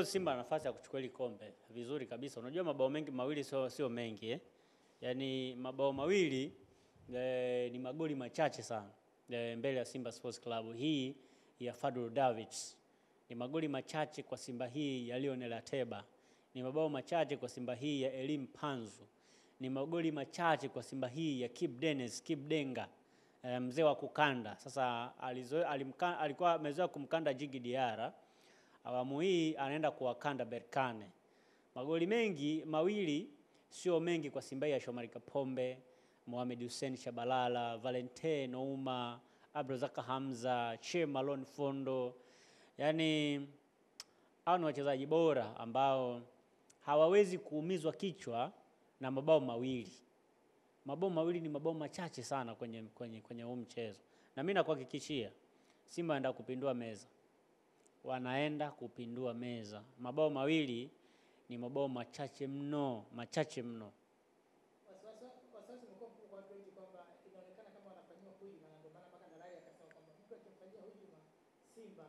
Simba ana nafasi ya kuchukua ile kombe vizuri kabisa. Unajua mabao mengi mawili sio mengi Yaani mabao mawili ni magoli machache sana mbele ya Simba Sports Club hii ya Fadlu Davids. Ni magoli machache kwa Simba hii ya Lionel Ateba. Ni mabao machache kwa Simba hii ya Elim Panzu. Ni magoli machache kwa Simba hii ya Kip Dennis, Kip Denga, mzee wa kukanda. Sasa alikuwa amezoea kumkanda Djigui Diarra. Awamu hii anaenda kuwakanda Berkane. Magoli mengi mawili sio mengi kwa Simba ya Shomari Kapombe, Mohamed Hussein Shabalala, Valentine Ouma, Abdulrazak Hamza, Che Malone Fondo. Yaani hao ni wachezaji bora ambao hawawezi kuumizwa kichwa na mabao mawili. Mabao mawili ni mabao machache sana kwenye huu mchezo. Na mimi nakuhakikishia Simba anaenda kupindua meza. Wanaenda kupindua meza. Mabao mawili ni mabao machache mno, machache mno. Wasiwasi mkubwa kwa watu wengi kwamba inaonekana kama wanafanywa hujuma, na ndio maana mpaka Dalali akasema kwamba mtu akimfanyia hujuma Simba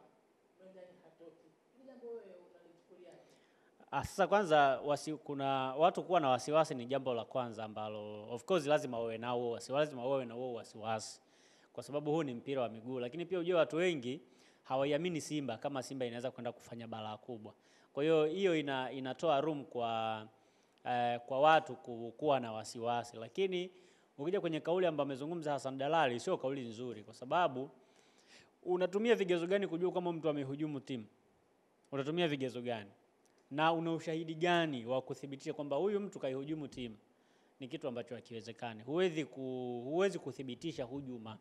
mwendani hatoki. Hili jambo wewe unalichukuliaje? Sasa kwanza kuna watu kuwa na wasiwasi ni jambo la kwanza ambalo of course lazima wawe nao wasiwasi. Kwa sababu huu ni mpira wa miguu, lakini pia unajua watu wengi hawaiamini Simba kama Simba inaweza kwenda kufanya balaa kubwa. Kwa hiyo inatoa room kwa watu kuwa na wasiwasi. Lakini ukija kwenye kauli ambayo amezungumza Hassan Dalali sio kauli nzuri, kwa sababu unatumia vigezo gani kujua kama mtu amehujumu timu? Unatumia vigezo gani? Na una ushahidi gani wa kuthibitisha kwamba huyu mtu kaihujumu timu? Ni kitu ambacho hakiwezekani. Huwezi kuthibitisha hujuma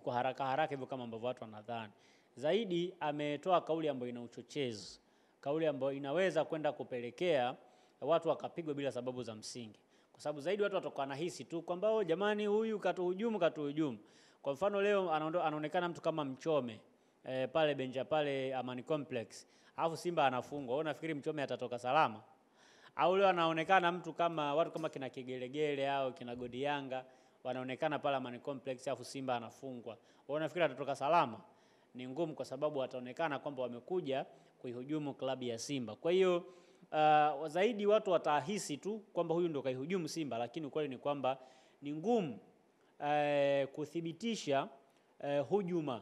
kwa haraka hivyo kama ambavyo watu wanadhani. Zaidi ametoa kauli ambayo ina uchochezi, kauli ambayo inaweza kwenda kupelekea watu wakapigwa bila sababu za msingi. Kwa sababu zaidi watu watakuwa nahisi tu kwamba jamani huyu katuhujumu. Kwa mfano leo anaonekana mtu kama Mchome pale Benja pale Amani Complex, alafu Simba anafungwa. Wewe unafikiri Mchome atatoka salama? Au leo anaonekana mtu kama watu kama kina Kigelegele au kina Godi Yanga wanaonekana pale Amani Complex, alafu Simba anafungwa. Wewe unafikiri atatoka salama? Ni ngumu, kwa sababu wataonekana kwamba wamekuja kuihujumu klabu ya Simba. Kwa hiyo zaidi watu watahisi tu kwamba huyu ndo kaihujumu Simba, lakini ukweli ni kwamba ni ngumu kuthibitisha hujuma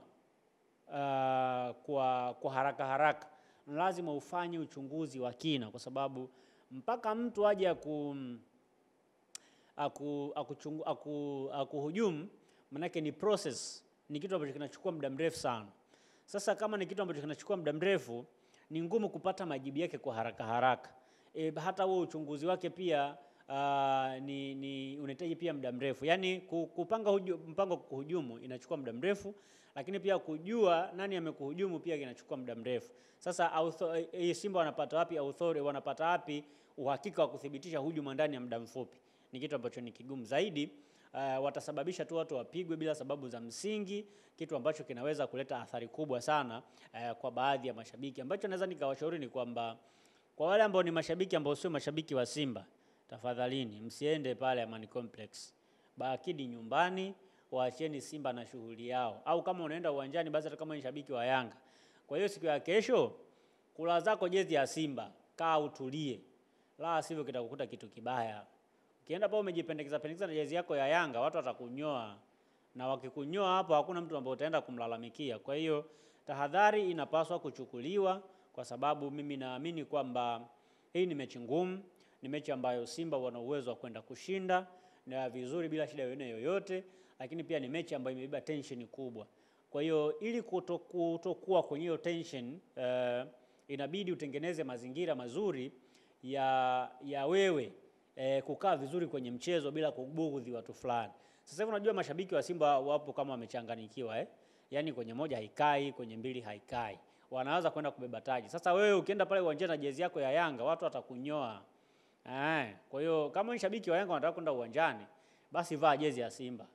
kwa haraka. Lazima ufanye uchunguzi wa kina, kwa sababu mpaka mtu aje akuhujumu, manake ni process, ni kitu ambacho kinachukua muda mrefu sana. Sasa kama ni kitu ambacho kinachukua muda mrefu, ni ngumu kupata majibu yake kwa haraka. Hata huo uchunguzi wake pia unahitaji pia muda mrefu. Yaani kupanga mpango wa kuhujumu inachukua muda mrefu, lakini pia kujua nani amekuhujumu pia inachukua muda mrefu. Sasa Simba wanapata wapi uhakika wa kuthibitisha hujuma ndani ya muda mfupi? Ni kitu ambacho ni kigumu zaidi. Watasababisha tu watu wapigwe bila sababu za msingi, kitu ambacho kinaweza kuleta athari kubwa sana kwa baadhi ya mashabiki. Ambacho naweza nikawashauri ni kwamba kwa wale ambao ni mashabiki ambao sio mashabiki wa Simba, tafadhalini msiende pale Amani Complex. Bakini nyumbani, waacheni Simba na shughuli yao. Au kama unaenda uwanjani, basi hata kama ni shabiki wa Yanga, kwa hiyo siku ya kesho kula zako jezi ya Simba, kaa utulie. La sivyo kitakukuta kitu kibaya. Ukienda pale umejipendekeza na jezi yako ya Yanga, watu watakunyoa. Na wakikunyoa hapo hakuna mtu ambaye utaenda kumlalamikia. Kwa hiyo tahadhari inapaswa kuchukuliwa, kwa sababu mimi naamini kwamba hii ni mechi ngumu, ni mechi ambayo Simba wana uwezo wa kwenda kushinda na vizuri bila shida yoyote, lakini pia ni mechi ambayo imebeba tension kubwa. Kwa hiyo ili kutokuwa kwenye hiyo tension, inabidi utengeneze mazingira mazuri ya wewe kukaa vizuri kwenye mchezo bila kubughudhi watu fulani. Sasa hivi unajua mashabiki wa Simba wapo kama wamechanganyikiwa Yaani kwenye moja haikai, kwenye mbili haikai. Wanaanza kwenda kubeba taji. Sasa wewe ukienda pale uwanjani na jezi yako ya Yanga, watu watakunyoa. Kwa hiyo kama ni shabiki wa Yanga unataka kwenda uwanjani, basi vaa jezi ya Simba.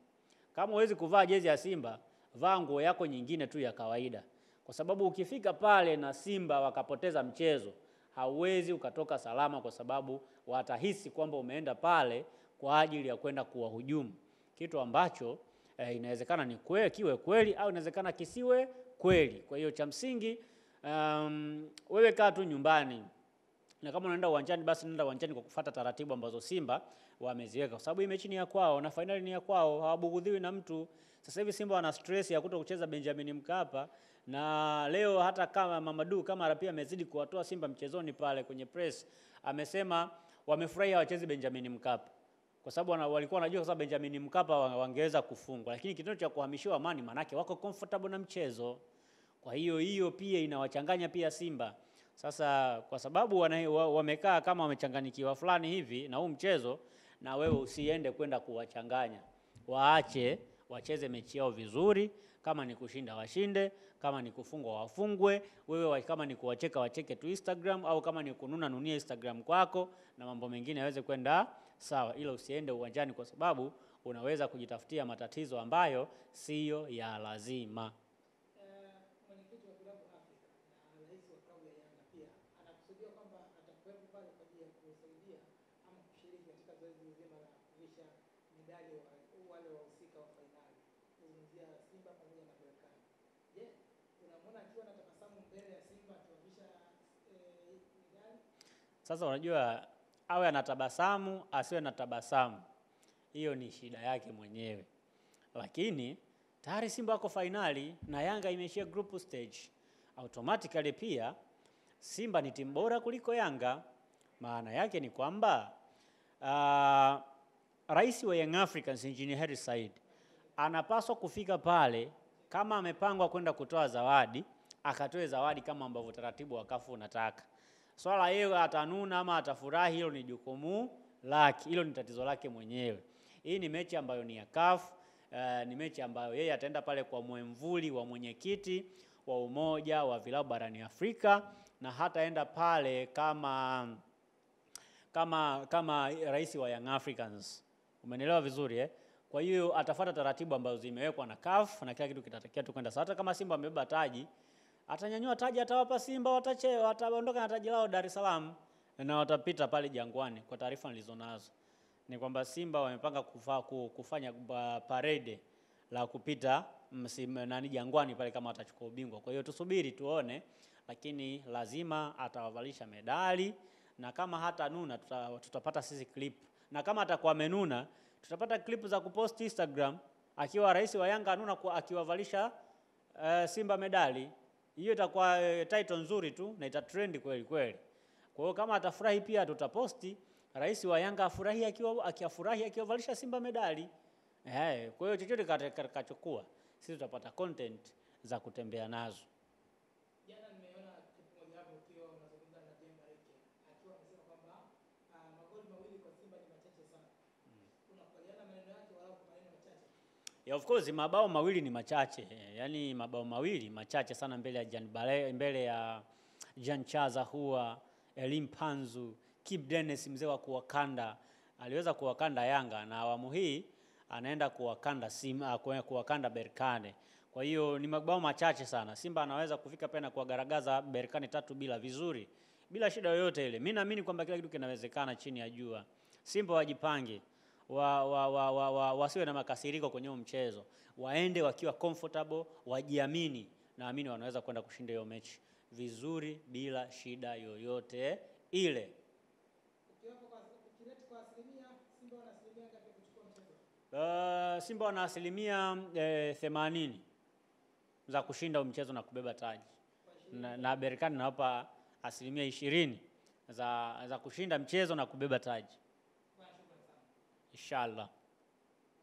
Kama huwezi kuvaa jezi ya Simba, vaa nguo yako nyingine tu ya kawaida. Kwa sababu ukifika pale na Simba wakapoteza mchezo, hauwezi ukatoka salama, kwa sababu watahisi kwamba umeenda pale kwa ajili ya kwenda kuwahujumu. Kitu ambacho inawezekana ni kiwe kweli au inawezekana kisiwe kweli. Kwa hiyo cha msingi wewe kaa tu nyumbani, na kama unaenda uwanjani basi nenda uwanjani kwa kufuata taratibu ambazo Simba wameziweka, kwa sababu hii mechi ni ya kwao na finali ni ya kwao, hawabugudhiwi na mtu. Sasa hivi Simba wana stress ya kuto kucheza Benjamin Mkapa, na leo hata kama Mamadou Kamara pia amezidi kuwatoa Simba mchezoni pale kwenye press, amesema wamefurahi hawachezi Benjamin Mkapa kwa sababu walikuwa wanajua kwa sababu Benjamin Mkapa wangeweza kufungwa, lakini kitendo cha kuhamishiwa Amani manake wako comfortable na mchezo. Kwa hiyo pia inawachanganya pia Simba. Sasa kwa sababu wamekaa kama wamechanganyikiwa fulani hivi na huu mchezo, na wewe usiende kwenda kuwachanganya. Waache wacheze mechi yao vizuri, kama ni kushinda washinde, kama ni kufungwa wafungwe, wewe kama ni kuwacheka wacheke tu Instagram, au kama ni kununa nunia Instagram kwako na mambo mengine yaweze kwenda sawa, ila usiende uwanjani kwa sababu unaweza kujitafutia matatizo ambayo siyo ya lazima. Mwenyekiti wa Vilabu Afrika na rais wa klabu ya Yanga pia anakusudia kwamba atakuwepo pale kwa ajili ya kusaidia ama kushiriki katika zoezi zima la kuvisha medali wale wahusika wa fainali, kuzungumzia Simba pamoja na Berkane. Je, unamwona akiwa na tabasamu mbele ya Simba akiwavisha medali? Sasa unajua, awe anatabasamu asiwe na tabasamu, hiyo ni shida yake mwenyewe, lakini tayari Simba wako fainali na Yanga imeishia group stage. Automatically pia Simba ni timu bora kuliko Yanga. Maana yake ni kwamba rais wa Young Africans Engineer Hersi Said anapaswa kufika pale, kama amepangwa kwenda kutoa zawadi, akatoe zawadi kama ambavyo taratibu wa CAF unataka. Swala yeye atanuna ama atafurahi, hilo ni jukumu lake, hilo ni tatizo lake mwenyewe. Hii ni mechi ambayo ni ya CAF. Ni mechi ambayo yeye ataenda pale kwa mwemvuli wa mwenyekiti wa umoja wa vilabu barani Afrika, na hataenda pale kama rais wa Young Africans. Umenielewa vizuri eh? Kwa hiyo atafuata taratibu ambazo zimewekwa na CAF na kila kitu kitatakia tu kwenda. Hata kama Simba amebeba taji, atanyanyua taji, atawapa Simba, wataondoka na taji lao Dar es Salaam na watapita pale Jangwani. Kwa taarifa nilizonazo ni kwamba Simba wamepanga kufanya parade la kupita Jangwani pale kama watachukua ubingwa. Kwa hiyo tusubiri tuone, lakini lazima atawavalisha medali, na kama hata nuna tutapata sisi clip, na kama atakuwa amenuna tutapata clip za kupost Instagram akiwa rais wa Yanga anuna akiwavalisha Simba medali. Hiyo itakuwa title nzuri tu na itatrend kweli kweli. Kwa hiyo kama atafurahi pia tutaposti rais wa Yanga afurahi akiwavalisha Simba medali. Kwa hiyo chochote katakachukua sisi tutapata content za kutembea nazo. Jana nimeona kitu moja hapo ukiwa unazungumza na Jemba Reke akiwa amesema kwamba magoli mawili kwa Simba ni machache sana. Unakubaliana maneno yake wala kwa maneno machache? Yeah, of course mabao mawili ni machache. Yaani mabao mawili machache sana mbele ya Jean Chaza Hua, Elim Panzu, Kip Dennis mzee wa kuwakanda. Aliweza kuwakanda Yanga na awamu hii anaenda kuwakanda Berkane. Kwa hiyo ni mabao machache sana. Simba anaweza kufika pena kuwagaragaza Berkane 3-0 vizuri, bila shida yoyote ile. Mimi naamini kwamba kila kitu kinawezekana chini ya jua. Simba wajipange, wasiwe na makasiriko kwenye mchezo. Waende wakiwa comfortable, wajiamini. Naamini wanaweza kwenda kushinda hiyo mechi vizuri bila shida yoyote ile. Simba wana asilimia 80 za kushinda mchezo na kubeba taji, na Berkane nawapa asilimia 20 za kushinda mchezo na kubeba taji inshallah.